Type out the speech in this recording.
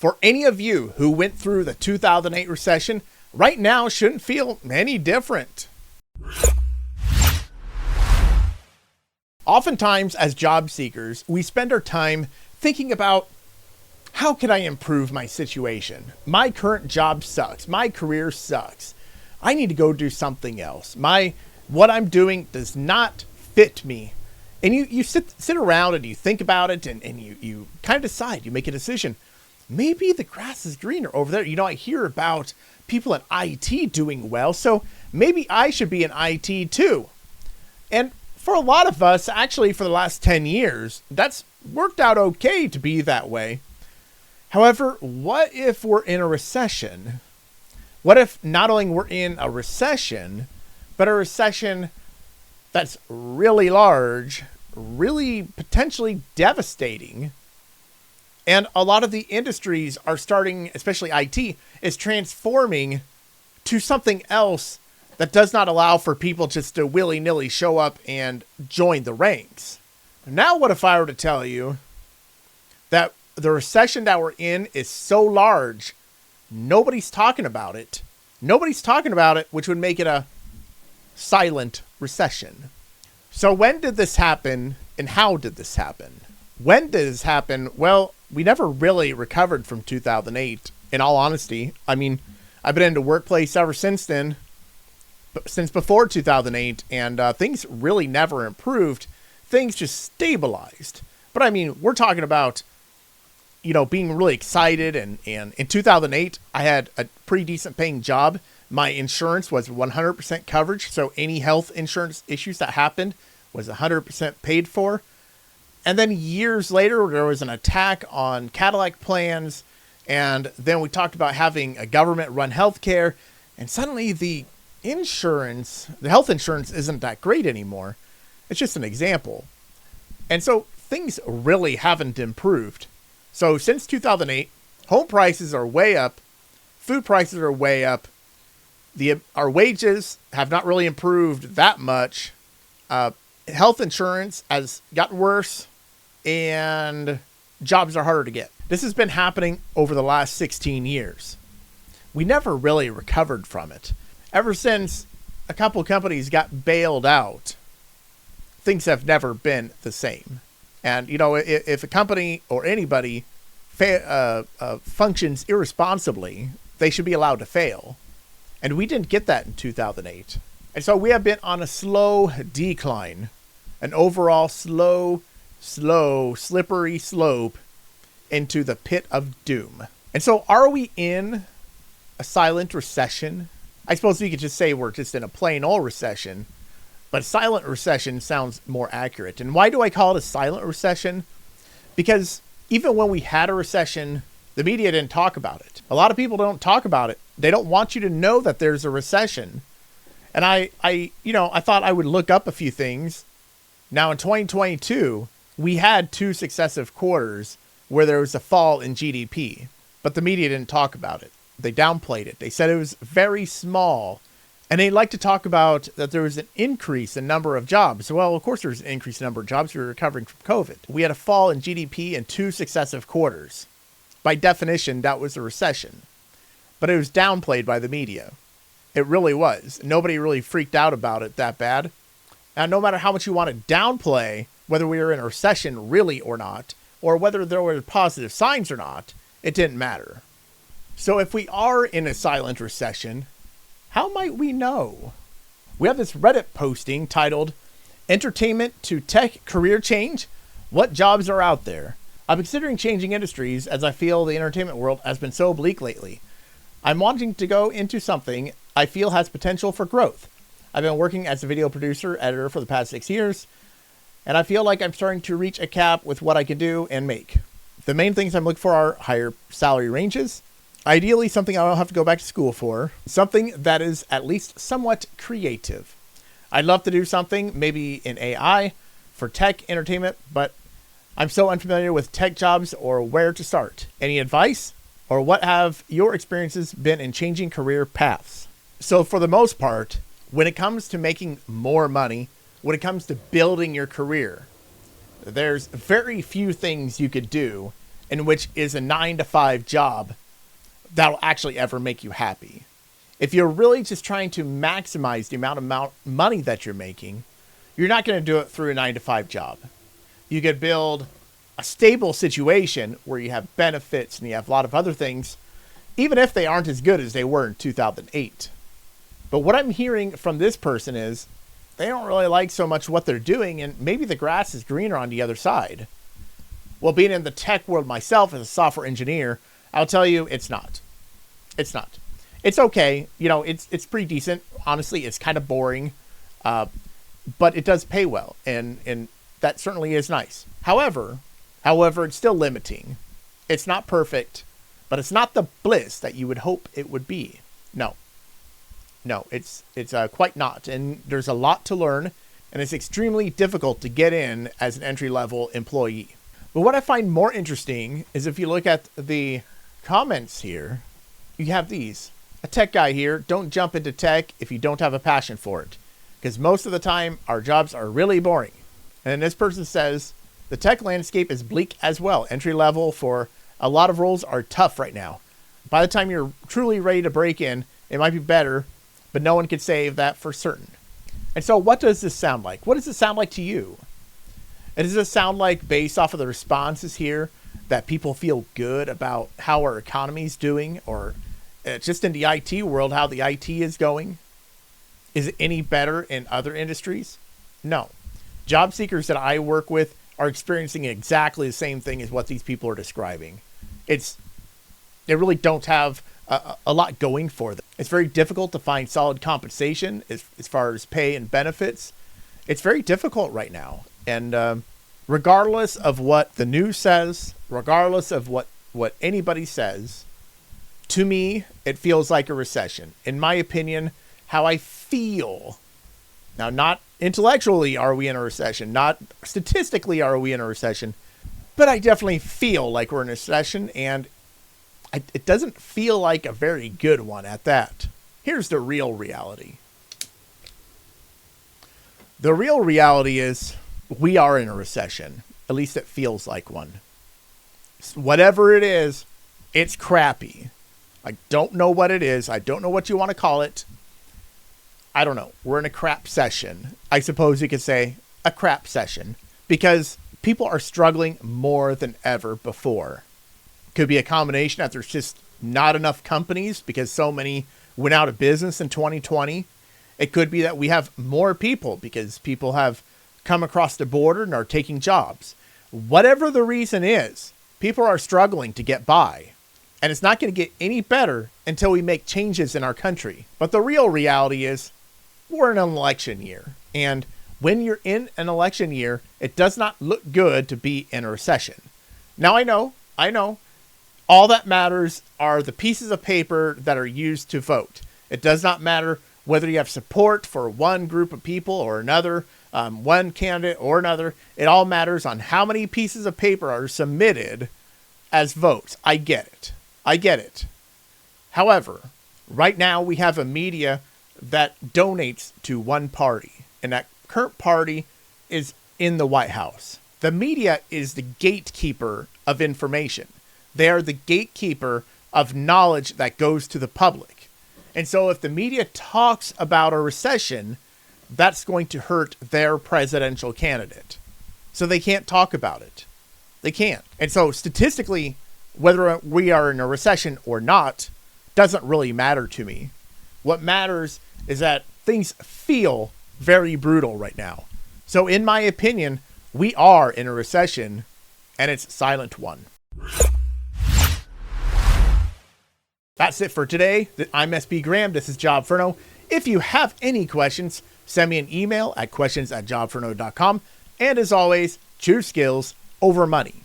For any of you who went through the 2008 recession, right now shouldn't feel any different. Oftentimes, as job seekers, we spend our time thinking about, how can I improve my situation? My current job sucks. My career sucks. I need to go do something else. What I'm doing does not fit me. And you sit around and you think about it and you kind of decide, you make a decision. Maybe the grass is greener over there. You know, I hear about people in IT doing well, so maybe I should be in IT too. And for a lot of us, actually for the last 10 years, that's worked out okay to be that way. However, what if we're in a recession? What if not only we're in a recession, but a recession that's really large, really potentially devastating? And a lot of the industries are starting, especially IT, is transforming to something else that does not allow for people just to willy-nilly show up and join the ranks. Now, what if I were to tell you that the recession that we're in is so large, nobody's talking about it. Nobody's talking about it, which would make it a silent recession. So when did this happen and how did this happen? When did this happen? Well, we never really recovered from 2008, in all honesty. I mean, I've been in the workplace ever since then, since before 2008, and things really never improved. Things just stabilized. But I mean, we're talking about, you know, being really excited. And in 2008, I had a pretty decent paying job. My insurance was 100% coverage. So any health insurance issues that happened was 100% paid for. And then years later, there was an attack on Cadillac plans. And then we talked about having a government run healthcare. And suddenly the health insurance isn't that great anymore. It's just an example. And so things really haven't improved. So since 2008, home prices are way up. Food prices are way up. Our wages have not really improved that much. Health insurance has gotten worse. And jobs are harder to get. This has been happening over the last 16 years. We never really recovered from it. Ever since a couple companies got bailed out, things have never been the same. And, you know, if a company or anybody functions irresponsibly, they should be allowed to fail. And we didn't get that in 2008. And so we have been on a slow decline, an overall slow, slippery slope into the pit of doom. And so are we in a silent recession? I suppose we could just say we're just in a plain old recession, but silent recession sounds more accurate. And why do I call it a silent recession? Because even when we had a recession, the media didn't talk about it. A lot of people don't talk about it. They don't want you to know that there's a recession. And I thought I would look up a few things. Now in 2022, we had 2 successive quarters where there was a fall in GDP, but the media didn't talk about it. They downplayed it. They said it was very small. And they like to talk about that there was an increase in number of jobs. Well, of course, there's an increase in number of jobs. We were recovering from COVID. We had a fall in GDP in 2 successive quarters. By definition, that was a recession. But it was downplayed by the media. It really was. Nobody really freaked out about it that bad. And no matter how much you want to downplay whether we were in a recession really or not, or whether there were positive signs or not, it didn't matter. So if we are in a silent recession, how might we know? We have this Reddit posting titled, Entertainment to Tech Career Change? What jobs are out there? I'm considering changing industries as I feel the entertainment world has been so bleak lately. I'm wanting to go into something I feel has potential for growth. I've been working as a video producer, editor for the past 6 years, and I feel like I'm starting to reach a cap with what I can do and make. The main things I'm looking for are higher salary ranges, ideally something I don't have to go back to school for, something that is at least somewhat creative. I'd love to do something maybe in AI for tech entertainment, but I'm so unfamiliar with tech jobs or where to start. Any advice? Or what have your experiences been in changing career paths? So for the most part, when it comes to making more money, when it comes to building your career, there's very few things you could do in which is a 9-to-5 job that'll actually ever make you happy. If you're really just trying to maximize the amount of money that you're making, you're not going to do it through a 9-to-5 job. You could build a stable situation where you have benefits and you have a lot of other things, even if they aren't as good as they were in 2008. But what I'm hearing from this person is they don't really like so much what they're doing, and maybe the grass is greener on the other side. Well, being in the tech world myself as a software engineer, I'll tell you it's not. It's not. It's okay. You know, it's pretty decent. Honestly, it's kind of boring, but it does pay well, and that certainly is nice. However, it's still limiting. It's not perfect, but it's not the bliss that you would hope it would be. No, it's quite not. And there's a lot to learn, and it's extremely difficult to get in as an entry-level employee. But what I find more interesting is if you look at the comments here, you have these. A tech guy here, don't jump into tech if you don't have a passion for it, because most of the time our jobs are really boring. And this person says, the tech landscape is bleak as well. Entry level for a lot of roles are tough right now. By the time you're truly ready to break in, it might be better, but no one can say that for certain. And so what does this sound like? What does it sound like to you? And does it sound like, based off of the responses here, that people feel good about how our economy is doing, or just in the IT world, how the IT is going? Is it any better in other industries? No. Job seekers that I work with are experiencing exactly the same thing as what these people are describing. They really don't have a lot going for them. It's very difficult to find solid compensation as far as pay and benefits. It's very difficult right now. And regardless of what the news says, regardless of what anybody says, to me, it feels like a recession. In my opinion, how I feel. Now, not intellectually are we in a recession, not statistically are we in a recession, but I definitely feel like we're in a recession, and it doesn't feel like a very good one at that. Here's the real reality. The real reality is we are in a recession. At least it feels like one. Whatever it is, it's crappy. I don't know what it is. I don't know what you want to call it. I don't know. We're in a crap session. I suppose you could say a crap session, because people are struggling more than ever before. Could be a combination that there's just not enough companies because so many went out of business in 2020. It could be that we have more people because people have come across the border and are taking jobs. Whatever the reason is, people are struggling to get by. And it's not going to get any better until we make changes in our country. But the real reality is we're in an election year. And when you're in an election year, it does not look good to be in a recession. Now, I know. All that matters are the pieces of paper that are used to vote. It does not matter whether you have support for one group of people or another, one candidate or another. It all matters on how many pieces of paper are submitted as votes. I get it. However, right now we have a media that donates to one party, and that current party is in the White House. The media is the gatekeeper of information. They are the gatekeeper of knowledge that goes to the public. And so if the media talks about a recession, that's going to hurt their presidential candidate. So they can't talk about it. They can't. And so statistically, whether we are in a recession or not doesn't really matter to me. What matters is that things feel very brutal right now. So in my opinion, we are in a recession, and it's a silent one. That's it for today. I'm 𝗏𝐵𝐸𝐺𝐬. This is 𝗏𝗵𝗀. If you have any questions, send me an email at questions@𝗏𝗵𝗀.com. And as always, choose skills over money.